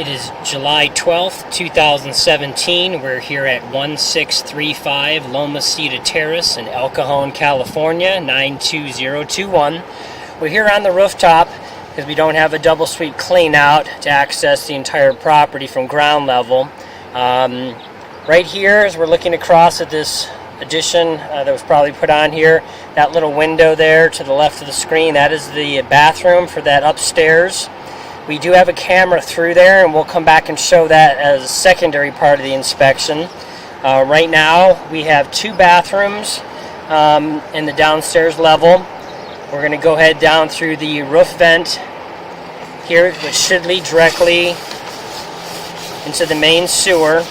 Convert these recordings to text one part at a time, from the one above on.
It is July 12th, 2017. We're here at 1635 Lomacita Terrace in El Cajon, California, 92021. We're here on the rooftop because we don't have a double suite clean out to access the entire property from ground level. Right here, as we're looking across at this addition that was probably put on here, that little window there to the left of the screen, that is the bathroom for that upstairs. We do have a camera through there, and we'll come back and show that as a secondary part of the inspection. Right now, we have two bathrooms in the downstairs level. We're going to go ahead down through the roof vent here, which should lead directly into the main sewer.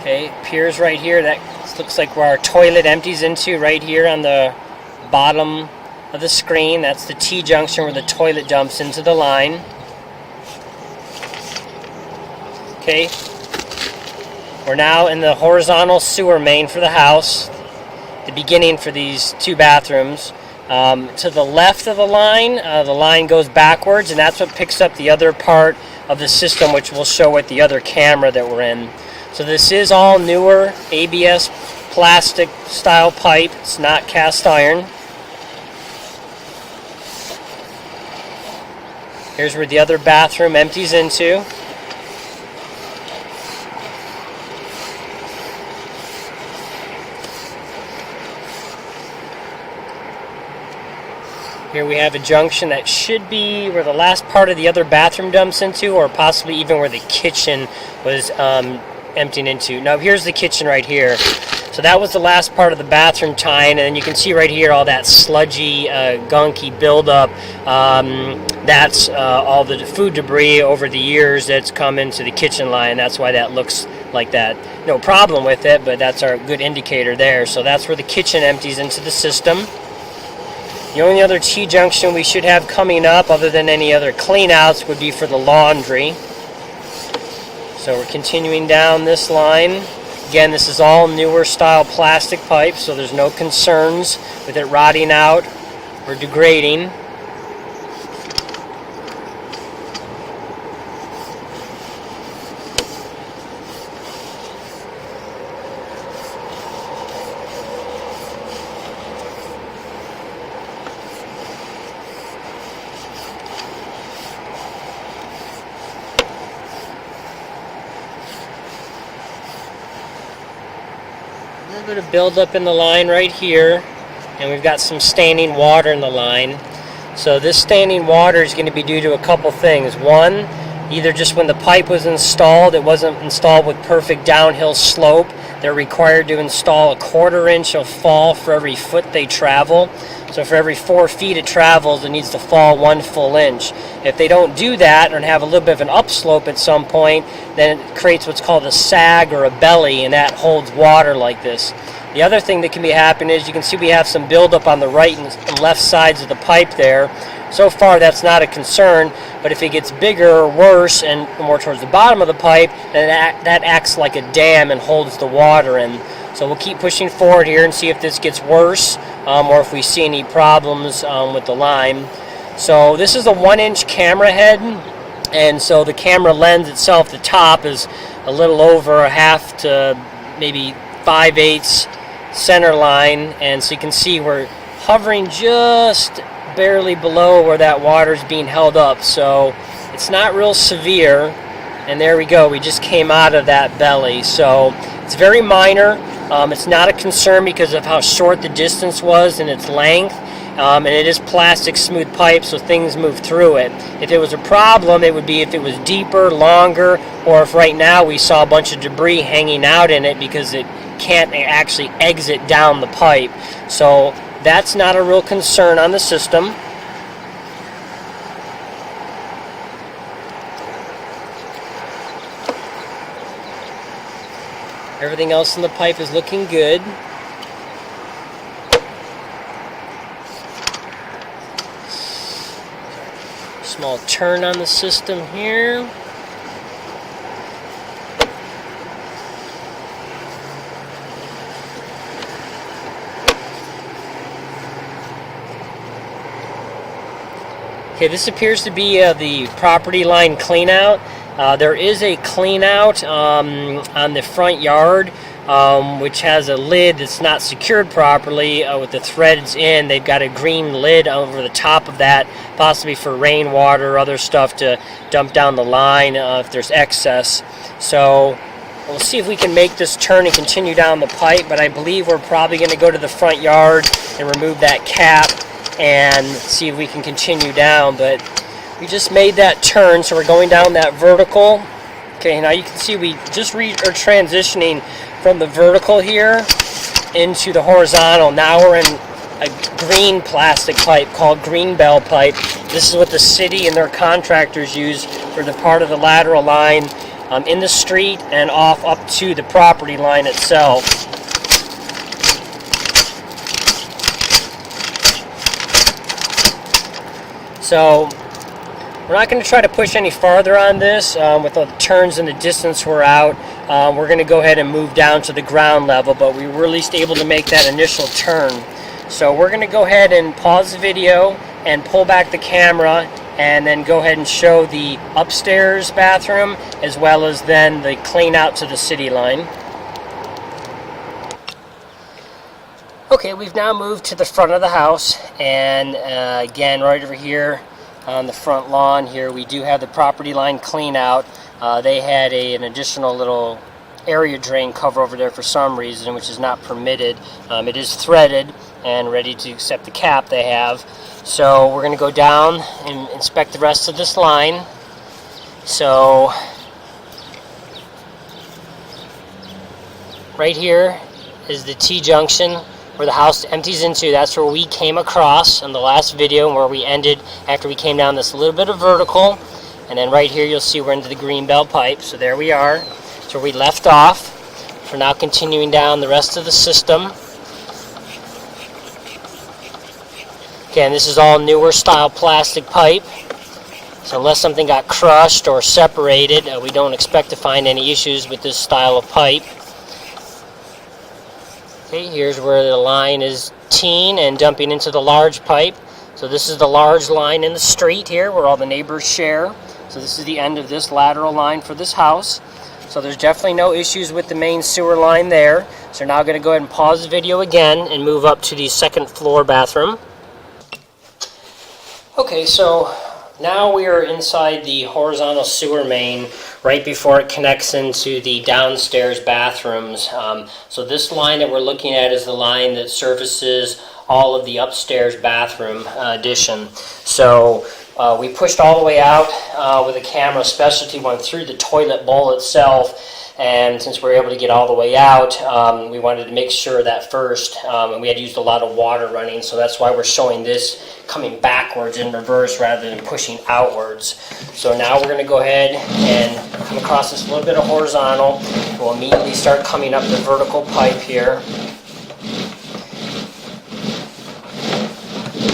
Okay, piers right here. That looks like where our toilet empties into, right here on the bottom of the screen. That's the T-junction where the toilet dumps into the line. Okay, we're now in the horizontal sewer main for the house, the beginning for these two bathrooms. To the left of the line goes backwards, and that's what picks up the other part of the system, which we'll show with the other camera that we're in. So this is all newer ABS plastic style pipe. It's not cast iron. Here's where the other bathroom empties into. Here we have a junction that should be where the last part of the other bathroom dumps into, or possibly even where the kitchen was emptying into. Now here's the kitchen right here. So that was the last part of the bathroom tie-in, and then you can see right here all that sludgy, gunky buildup. That's all the food debris over the years that's come into the kitchen line. That's why that looks like that. No problem with it, but that's our good indicator there. So that's where the kitchen empties into the system. The only other T-junction we should have coming up, other than any other cleanouts, would be for the laundry. So we're continuing down this line. Again, this is all newer style plastic pipe, so there's no concerns with it rotting out or degrading. A little bit of buildup in the line right here, and we've got some standing water in the line. So this standing water is going to be due to a couple things. One, either just when the pipe was installed, it wasn't installed with perfect downhill slope. They're required to install a 1/4 inch of fall for every foot they travel. So for every 4 feet it travels, it needs to fall 1 full inch. If they don't do that and have a little bit of an upslope at some point, then it creates what's called a sag or a belly, and that holds water like this. The other thing that can be happening is you can see we have some buildup on the right and left sides of the pipe there. So far that's not a concern, but if it gets bigger or worse and more towards the bottom of the pipe, then that acts like a dam and holds the water in. So we'll keep pushing forward here and see if this gets worse or if we see any problems with the line. So this is a 1-inch camera head, and so the camera lens itself, the top, is a little over a half to maybe 5/8 center line, and so you can see we're hovering just barely below where that water is being held up, so it's not real severe. And there we go, we just came out of that belly, so it's very minor. It's not a concern because of how short the distance was and its length, and it is plastic smooth pipe, so things move through it. If it was a problem, it would be if it was deeper, longer, or if right now we saw a bunch of debris hanging out in it because it can't actually exit down the pipe. So that's not a real concern on the system. Everything else in the pipe is looking good. Small turn on the system here. Okay, this appears to be the property line cleanout. There is a cleanout on the front yard, which has a lid that's not secured properly with the threads in. They've got a green lid over the top of that, possibly for rainwater or other stuff to dump down the line if there's excess. So we'll see if we can make this turn and continue down the pipe, but I believe we're probably going to go to the front yard and remove that cap and see if we can continue down. But we just made that turn, so we're going down that vertical. Okay, now you can see we just are transitioning from the vertical here into the horizontal. Now we're in a green plastic pipe called green bell pipe. This is what the city and their contractors use for the part of the lateral line in the street and off up to the property line itself. So we're not going to try to push any farther on this with the turns and the distance we're out. We're going to go ahead and move down to the ground level, but we were at least able to make that initial turn. So we're going to go ahead and pause the video and pull back the camera and then go ahead and show the upstairs bathroom as well as then the clean out to the city line. Okay, we've now moved to the front of the house, and again, right over here on the front lawn here, we do have the property line clean out. They had an additional little area drain cover over there for some reason, which is not permitted. It is threaded and ready to accept the cap they have. So we're going to go down and inspect the rest of this line. So right here is the T-junction where the house empties into. That's where we came across in the last video, and where we ended after we came down this little bit of vertical. And then right here you'll see we're into the green bell pipe. So there we are. That's where we left off. We're now continuing down the rest of the system. Again, this is all newer style plastic pipe. So unless something got crushed or separated, we don't expect to find any issues with this style of pipe. Okay, here's where the line is teen and dumping into the large pipe. So this is the large line in the street here where all the neighbors share. So this is the end of this lateral line for this house. So there's definitely no issues with the main sewer line there. So we're now going to go ahead and pause the video again and move up to the second floor bathroom. Okay, so now we are inside the horizontal sewer main right before it connects into the downstairs bathrooms. So this line that we're looking at is the line that services all of the upstairs bathroom addition. So we pushed all the way out with a camera specialty one through the toilet bowl itself. And since we were able to get all the way out, we wanted to make sure that first, and we had used a lot of water running, so that's why we're showing this coming backwards in reverse rather than pushing outwards. So now we're going to go ahead and come across this little bit of horizontal. We'll immediately start coming up the vertical pipe here.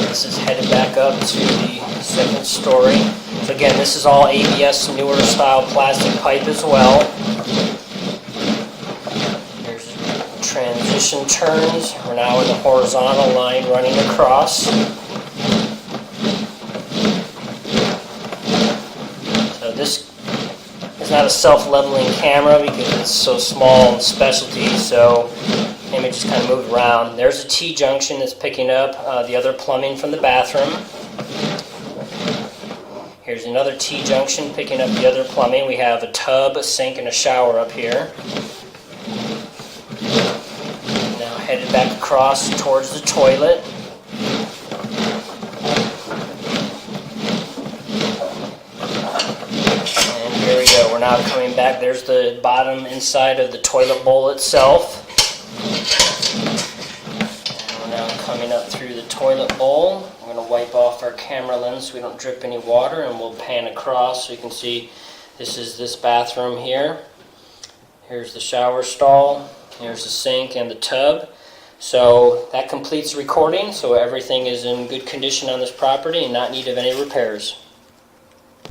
This is headed back up to the second story. So again, this is all ABS newer style plastic pipe as well. There's transition turns. We're now in the horizontal line running across. So this is not a self-leveling camera because it's so small and specialty, so the image just kind of moved around. There's a T-junction that's picking up the other plumbing from the bathroom. Here's another T-junction picking up the other plumbing. We have a tub, a sink, and a shower up here. Now headed back across towards the toilet. And here we go. We're now coming back. There's the bottom inside of the toilet bowl itself. And we're now coming up through the toilet bowl. We're going to wipe off our camera lens so we don't drip any water, and we'll pan across so you can see this is this bathroom here. Here's the shower stall, here's the sink and the tub. So that completes the recording, so everything is in good condition on this property and not in need of any repairs.